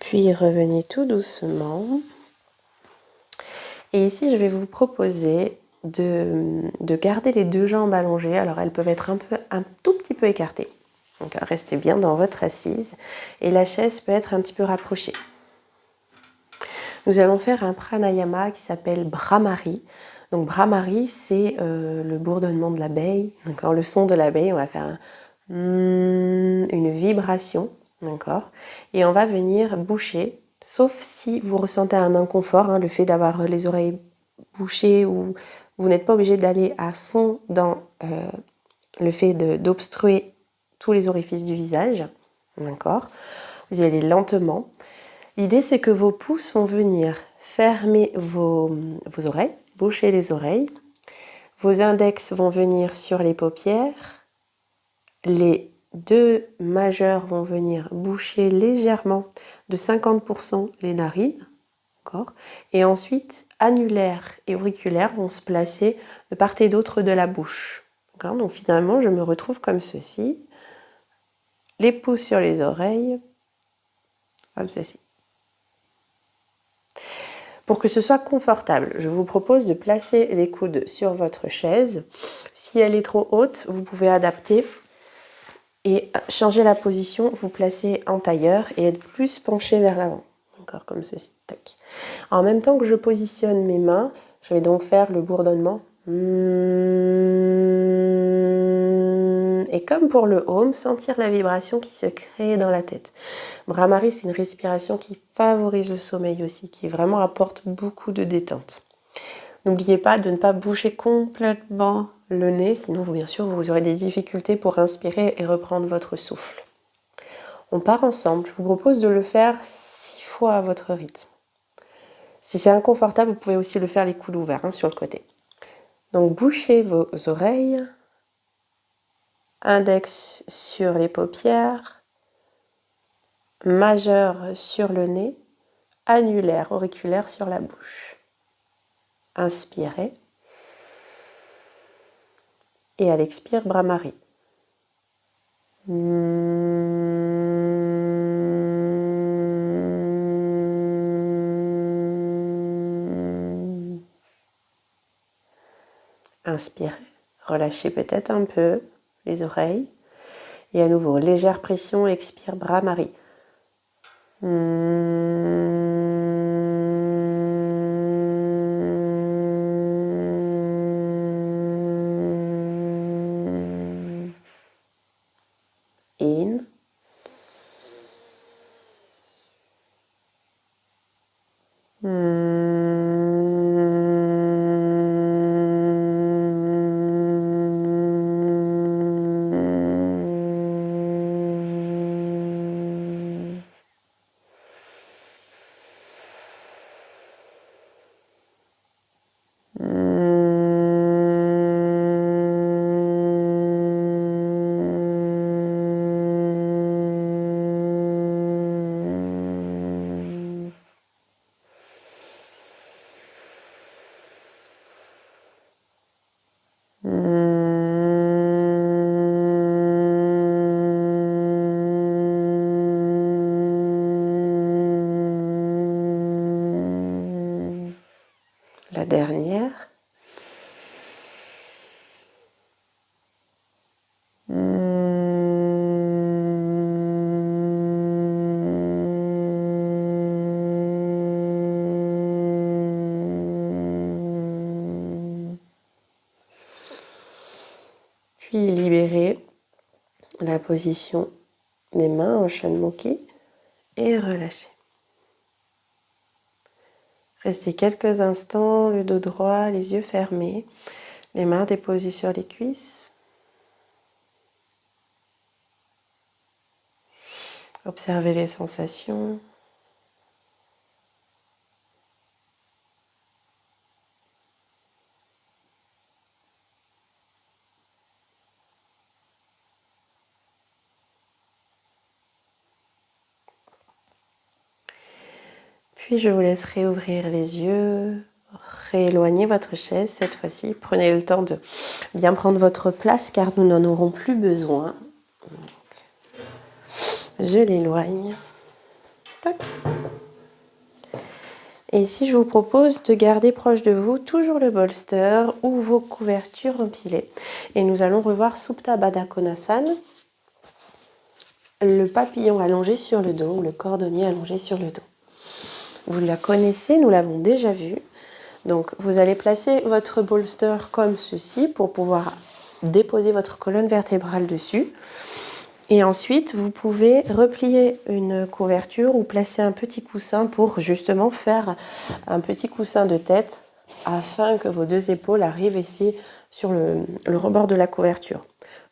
Puis revenez tout doucement. Et ici, je vais vous proposer de garder les 2 jambes allongées. Alors, elles peuvent être un tout petit peu écartées. Donc, restez bien dans votre assise. Et la chaise peut être un petit peu rapprochée. Nous allons faire un pranayama qui s'appelle Bhramari. Donc, Bhramari, c'est le bourdonnement de l'abeille. D'accord, le son de l'abeille, on va faire une vibration. D'accord. Et on va venir boucher, sauf si vous ressentez un inconfort, le fait d'avoir les oreilles bouchées ou vous n'êtes pas obligé d'aller à fond dans le fait d'obstruer tous les orifices du visage. D'accord. Vous y allez lentement. L'idée, c'est que vos pouces vont venir fermer vos oreilles, boucher les oreilles. Vos index vont venir sur les paupières. Les 2 majeurs vont venir boucher légèrement de 50% les narines. D'accord. Et ensuite, annulaire et auriculaire vont se placer de part et d'autre de la bouche. D'accord. Donc finalement, je me retrouve comme ceci. Les pouces sur les oreilles. Comme ceci. Pour que ce soit confortable, je vous propose de placer les coudes sur votre chaise. Si elle est trop haute, vous pouvez adapter et changer la position, vous placer en tailleur et être plus penché vers l'avant. Encore comme ceci. Tac. En même temps que je positionne mes mains, je vais donc faire le bourdonnement. Et comme pour le home, sentir la vibration qui se crée dans la tête. Bhramari, c'est une respiration qui favorise le sommeil aussi, qui vraiment apporte beaucoup de détente. N'oubliez pas de ne pas boucher complètement le nez, sinon bien sûr vous aurez des difficultés pour inspirer et reprendre votre souffle. On part ensemble, je vous propose de le faire 6 fois à votre rythme. Si c'est inconfortable, vous pouvez aussi le faire les coudes ouverts sur le côté. Donc bouchez vos oreilles, index sur les paupières, majeur sur le nez, annulaire, auriculaire sur la bouche. Inspirez. Et à l'expire, Bhramari. Inspirez, relâchez peut-être un peu les oreilles. Et à nouveau, légère pression, expire, bras Marie. In. La dernière. Puis libérez la position des mains en Shanmukhi et relâchez. Restez quelques instants, le dos droit, les yeux fermés, les mains déposées sur les cuisses. Observez les sensations. Puis je vous laisserai ouvrir les yeux, rééloigner votre chaise cette fois-ci. Prenez le temps de bien prendre votre place car nous n'en aurons plus besoin. Donc, je l'éloigne. Tac. Et ici, je vous propose de garder proche de vous toujours le bolster ou vos couvertures empilées. Et nous allons revoir Supta Baddha Konasana, le papillon allongé sur le dos ou le cordonnier allongé sur le dos. Vous la connaissez, nous l'avons déjà vue. Donc, vous allez placer votre bolster comme ceci pour pouvoir déposer votre colonne vertébrale dessus. Et ensuite, vous pouvez replier une couverture ou placer un petit coussin pour justement faire un petit coussin de tête afin que vos deux épaules arrivent ici sur le rebord de la couverture.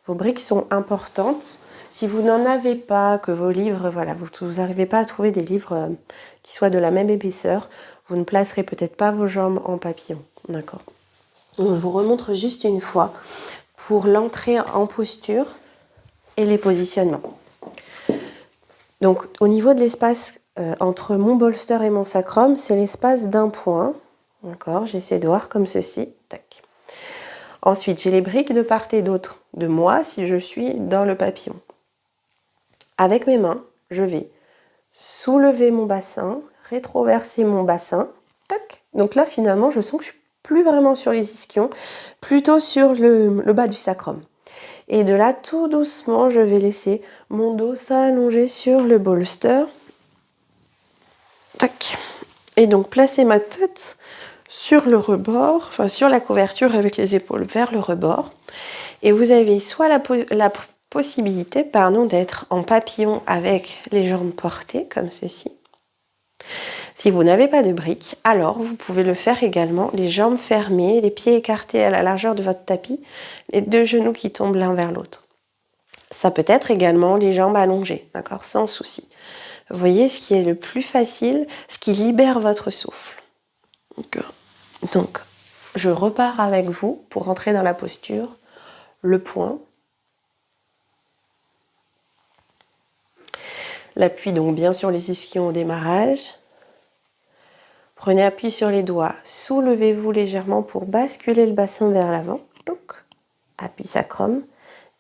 Vos briques sont importantes. Si vous n'en avez pas, que vos livres, voilà, vous n'arrivez pas à trouver des livres qui soient de la même épaisseur, vous ne placerez peut-être pas vos jambes en papillon. D'accord. On vous remontre juste une fois pour l'entrée en posture et les positionnements. Donc au niveau de l'espace entre mon bolster et mon sacrum, c'est l'espace d'un point. D'accord, j'essaie de voir comme ceci. Tac. Ensuite, j'ai les briques de part et d'autre de moi si je suis dans le papillon. Avec mes mains, je vais soulever mon bassin, rétroverser mon bassin. Tac. Donc là, finalement, je sens que je suis plus vraiment sur les ischions, plutôt sur le bas du sacrum. Et de là, tout doucement, je vais laisser mon dos s'allonger sur le bolster. Tac. Et donc, placer ma tête sur le rebord, enfin sur la couverture avec les épaules vers le rebord. Et vous avez soit la possibilité d'être en papillon avec les jambes portées, comme ceci. Si vous n'avez pas de briques, alors vous pouvez le faire également, les jambes fermées, les pieds écartés à la largeur de votre tapis, les deux genoux qui tombent l'un vers l'autre. Ça peut être également les jambes allongées, d'accord, sans souci. Vous voyez ce qui est le plus facile, ce qui libère votre souffle. Donc, je repars avec vous pour rentrer dans la posture. Le point. L'appui donc bien sur les ischions au démarrage. Prenez appui sur les doigts. Soulevez-vous légèrement pour basculer le bassin vers l'avant. Donc, appui sacrum.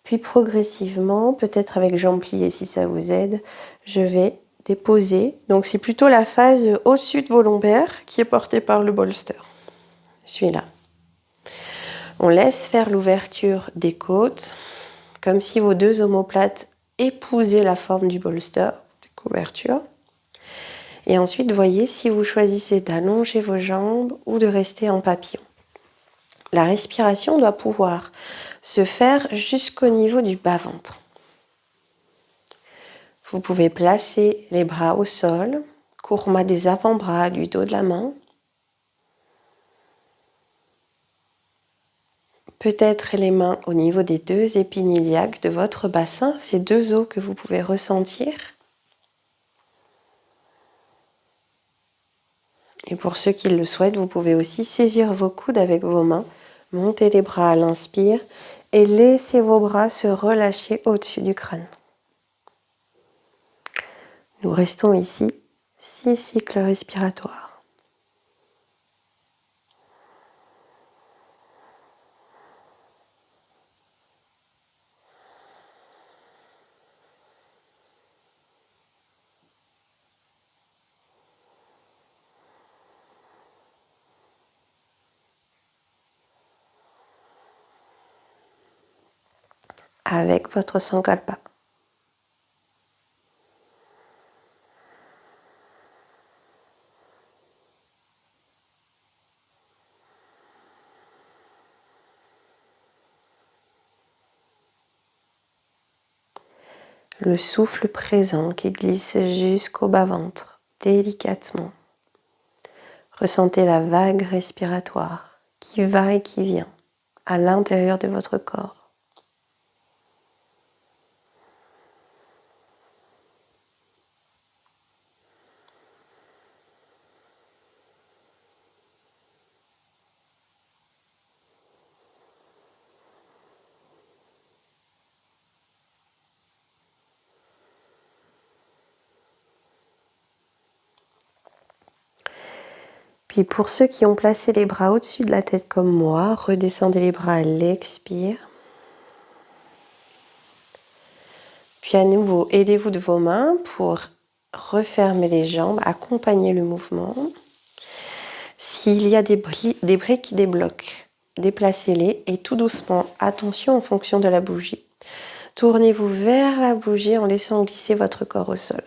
Puis progressivement, peut-être avec jambes pliées si ça vous aide, je vais déposer. Donc c'est plutôt la phase au-dessus de vos lombaires qui est portée par le bolster. Celui-là. On laisse faire l'ouverture des côtes, comme si vos deux omoplates épousaient la forme du bolster, de couverture. Et ensuite, voyez si vous choisissez d'allonger vos jambes ou de rester en papillon. La respiration doit pouvoir se faire jusqu'au niveau du bas-ventre. Vous pouvez placer les bras au sol, courroie des avant-bras, du dos de la main. Peut-être les mains au niveau des deux épines iliaques de votre bassin, ces deux os que vous pouvez ressentir. Et pour ceux qui le souhaitent, vous pouvez aussi saisir vos coudes avec vos mains, monter les bras à l'inspire et laissez vos bras se relâcher au-dessus du crâne. Nous restons ici 6 cycles respiratoires. Avec votre sankalpa. Le souffle présent qui glisse jusqu'au bas-ventre, délicatement. Ressentez la vague respiratoire qui va et qui vient à l'intérieur de votre corps. Puis pour ceux qui ont placé les bras au-dessus de la tête comme moi, redescendez les bras à l'expire. Puis à nouveau, aidez-vous de vos mains pour refermer les jambes, accompagner le mouvement. S'il y a des briques, des blocs, déplacez-les et tout doucement, attention en fonction de la bougie. Tournez-vous vers la bougie en laissant glisser votre corps au sol.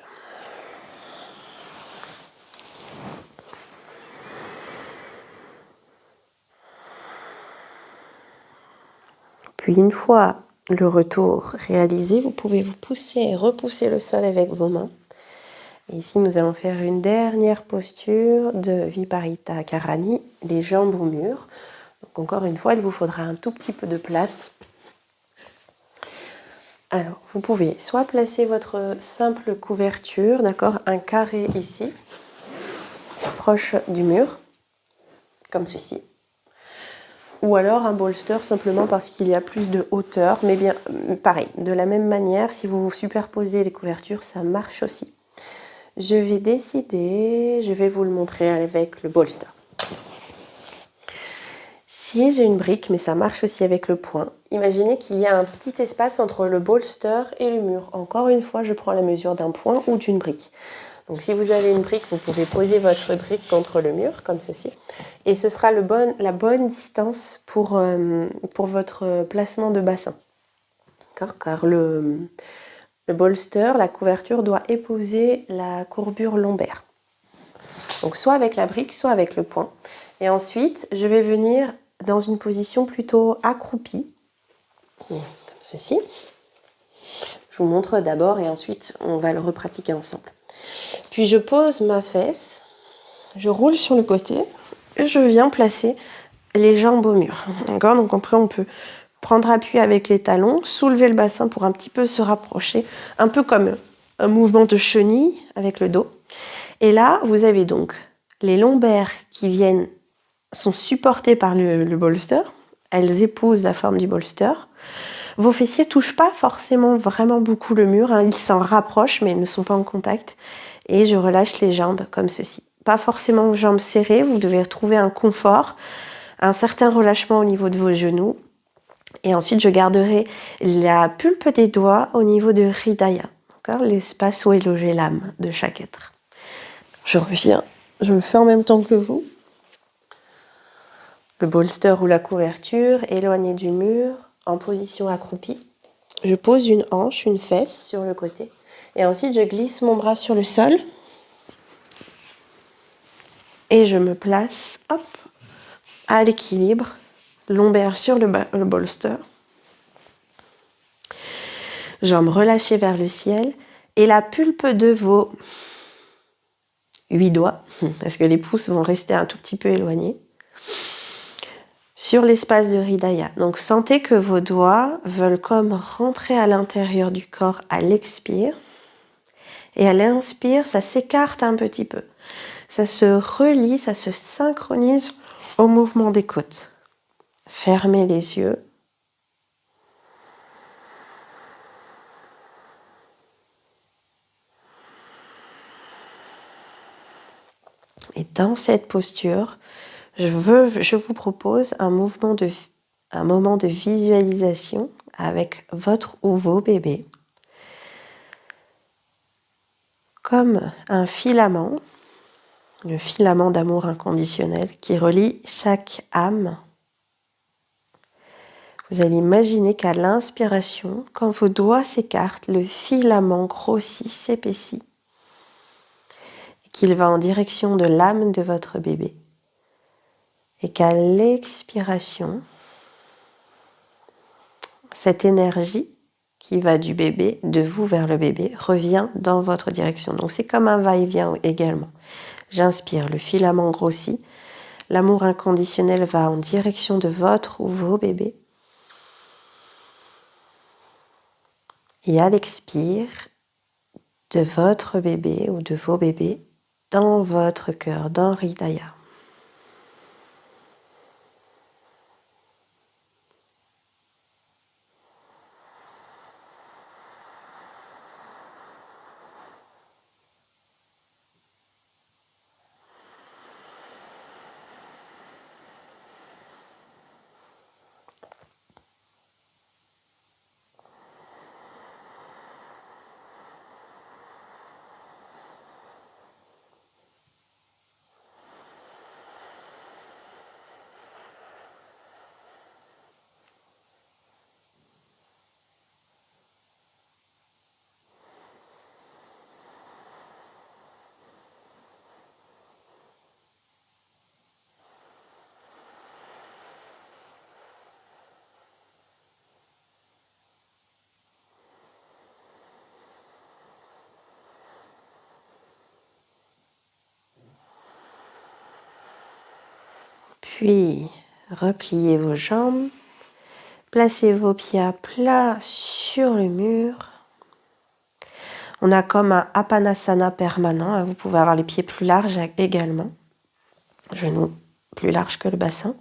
Puis une fois le retour réalisé, vous pouvez vous pousser et repousser le sol avec vos mains. Et ici, nous allons faire une dernière posture de Viparita Karani, les jambes au mur. Donc encore une fois, il vous faudra un tout petit peu de place. Alors, vous pouvez soit placer votre simple couverture, d'accord, un carré ici, proche du mur, comme ceci. Ou alors un bolster simplement parce qu'il y a plus de hauteur, mais bien pareil, de la même manière, si vous superposez les couvertures, ça marche aussi. Je vais décider, je vais vous le montrer avec le bolster. Si j'ai une brique, mais ça marche aussi avec le poing, imaginez qu'il y a un petit espace entre le bolster et le mur. Encore une fois, je prends la mesure d'un point ou d'une brique. Donc si vous avez une brique, vous pouvez poser votre brique contre le mur, comme ceci. Et ce sera la bonne distance pour votre placement de bassin. Car le bolster, la couverture, doit épouser la courbure lombaire. Donc soit avec la brique, soit avec le poing. Et ensuite, je vais venir dans une position plutôt accroupie, comme ceci. Je vous montre d'abord et ensuite on va le repratiquer ensemble. Puis je pose ma fesse, je roule sur le côté et je viens placer les jambes au mur. D'accord ? Donc après on peut prendre appui avec les talons, soulever le bassin pour un petit peu se rapprocher, un peu comme un mouvement de chenille avec le dos. Et là, vous avez donc les lombaires qui sont supportés par le bolster. Elles épousent la forme du bolster. Vos fessiers ne touchent pas forcément vraiment beaucoup le mur. Ils s'en rapprochent, mais ils ne sont pas en contact. Et je relâche les jambes comme ceci. Pas forcément jambes serrées. Vous devez trouver un confort, un certain relâchement au niveau de vos genoux. Et ensuite, je garderai la pulpe des doigts au niveau de Hridaya, l'espace où est logée l'âme de chaque être. Je reviens, je le fais en même temps que vous. Le bolster ou la couverture, éloigné du mur, en position accroupie. Je pose une hanche, une fesse sur le côté. Et ensuite, je glisse mon bras sur le sol. Et je me place, hop, à l'équilibre, lombaire sur le bolster. Jambes relâchées vers le ciel. Et la pulpe de vos 8 doigts, parce que les pouces vont rester un tout petit peu éloignés, sur l'espace de Hridaya. Donc sentez que vos doigts veulent comme rentrer à l'intérieur du corps à l'expire. Et à l'inspire, ça s'écarte un petit peu. Ça se relie, ça se synchronise au mouvement des côtes. Fermez les yeux. Et dans cette posture, je vous propose un moment de visualisation avec votre ou vos bébés. Comme un filament, le filament d'amour inconditionnel qui relie chaque âme. Vous allez imaginer qu'à l'inspiration, quand vos doigts s'écartent, le filament grossit, s'épaissit, et qu'il va en direction de l'âme de votre bébé. Et qu'à l'expiration, cette énergie qui va du bébé, de vous vers le bébé, revient dans votre direction. Donc c'est comme un va-et-vient également. J'inspire, le filament grossit, l'amour inconditionnel va en direction de votre ou vos bébés. Et à l'expire, de votre bébé ou de vos bébés dans votre cœur, dans Hridaya. Puis, repliez vos jambes, placez vos pieds à plat sur le mur. On a comme un Apanasana permanent. Vous pouvez avoir les pieds plus larges également. Genoux plus larges que le bassin.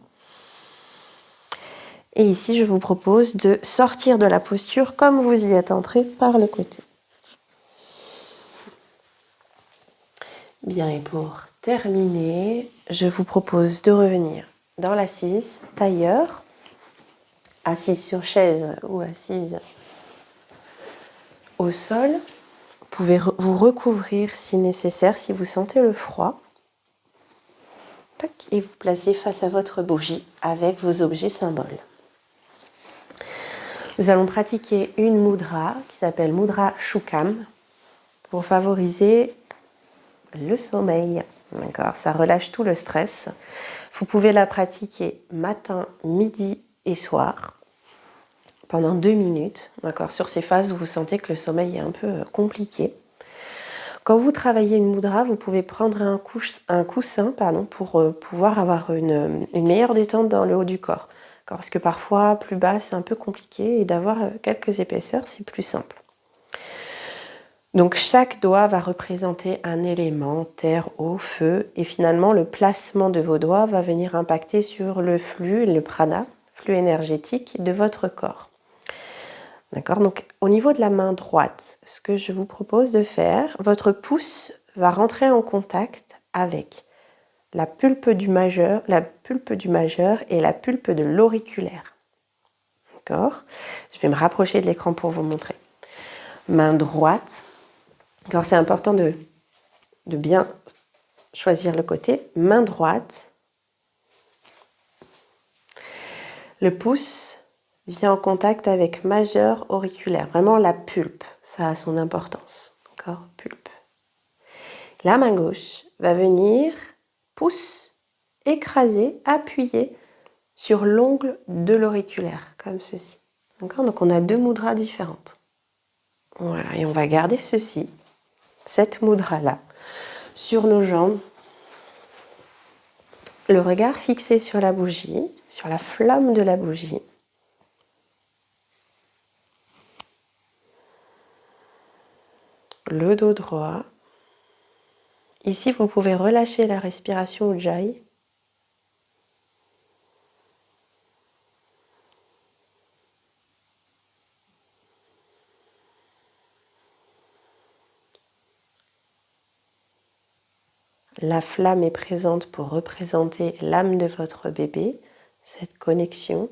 Et ici, je vous propose de sortir de la posture comme vous y êtes entré par le côté. Bien, et pour terminer, je vous propose de revenir dans l'assise, tailleur, assise sur chaise ou assise au sol. Vous pouvez vous recouvrir si nécessaire, si vous sentez le froid. Et vous placez face à votre bougie avec vos objets symboles. Nous allons pratiquer une mudra qui s'appelle Mudra Shukam pour favoriser le sommeil. D'accord, ça relâche tout le stress. Vous pouvez la pratiquer matin, midi et soir pendant 2 minutes. D'accord, sur ces phases où vous sentez que le sommeil est un peu compliqué. Quand vous travaillez une mudra, vous pouvez prendre un coussin pour pouvoir avoir une meilleure détente dans le haut du corps. Parce que parfois, plus bas, c'est un peu compliqué et d'avoir quelques épaisseurs, c'est plus simple. Donc chaque doigt va représenter un élément, terre, eau, feu, et finalement le placement de vos doigts va venir impacter sur le flux, le prana, flux énergétique de votre corps. D'accord ? Donc au niveau de la main droite, ce que je vous propose de faire, votre pouce va rentrer en contact avec la pulpe du majeur et la pulpe de l'auriculaire. D'accord? Je vais me rapprocher de l'écran pour vous montrer. Main droite. D'accord, c'est important de bien choisir le côté. Main droite. Le pouce vient en contact avec majeur auriculaire. Vraiment la pulpe, ça a son importance. D'accord? Pulpe. La main gauche va venir, pouce, écraser, appuyer sur l'ongle de l'auriculaire, comme ceci. D'accord? Donc on a deux mudras différentes. Voilà, et on va garder ceci, cette mudra-là, sur nos jambes. Le regard fixé sur la bougie, sur la flamme de la bougie. Le dos droit. Ici, vous pouvez relâcher la respiration Ujjayi. La flamme est présente pour représenter l'âme de votre bébé, cette connexion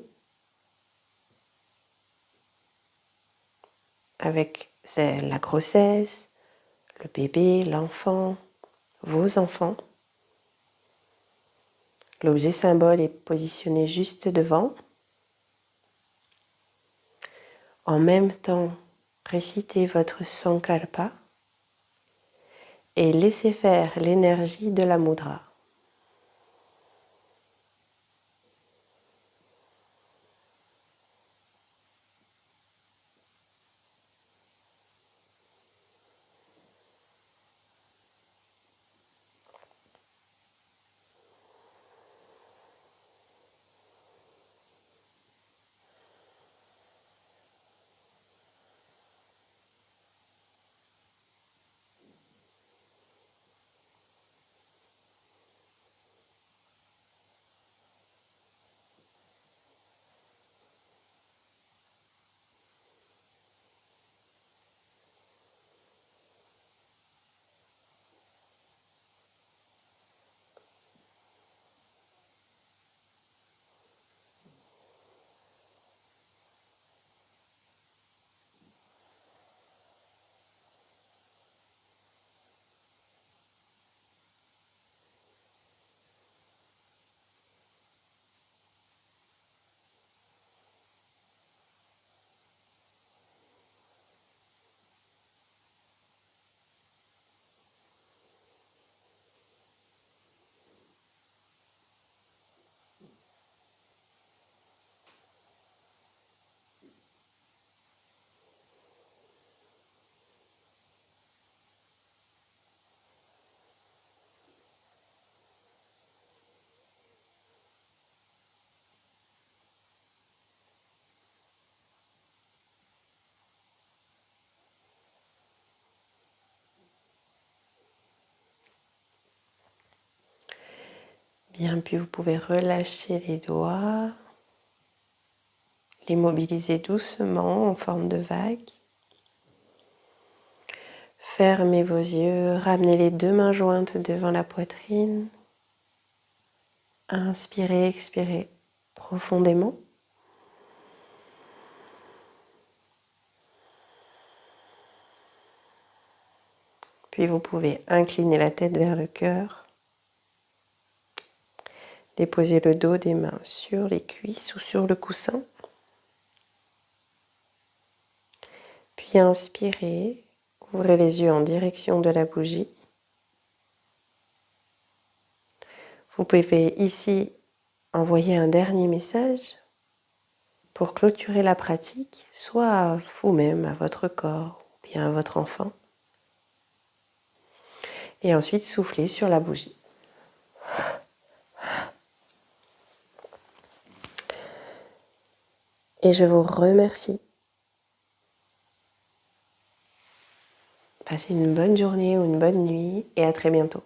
avec la grossesse, le bébé, l'enfant, vos enfants. L'objet symbole est positionné juste devant. En même temps, récitez votre Sankalpa et laissez faire l'énergie de la mudra. Bien, puis vous pouvez relâcher les doigts, les mobiliser doucement en forme de vague. Fermez vos yeux, ramenez les deux mains jointes devant la poitrine. Inspirez, expirez profondément. Puis vous pouvez incliner la tête vers le cœur. Déposez le dos des mains sur les cuisses ou sur le coussin. Puis inspirez, ouvrez les yeux en direction de la bougie. Vous pouvez ici envoyer un dernier message pour clôturer la pratique, soit à vous-même, à votre corps ou bien à votre enfant. Et ensuite soufflez sur la bougie. Et je vous remercie. Passez une bonne journée ou une bonne nuit et à très bientôt.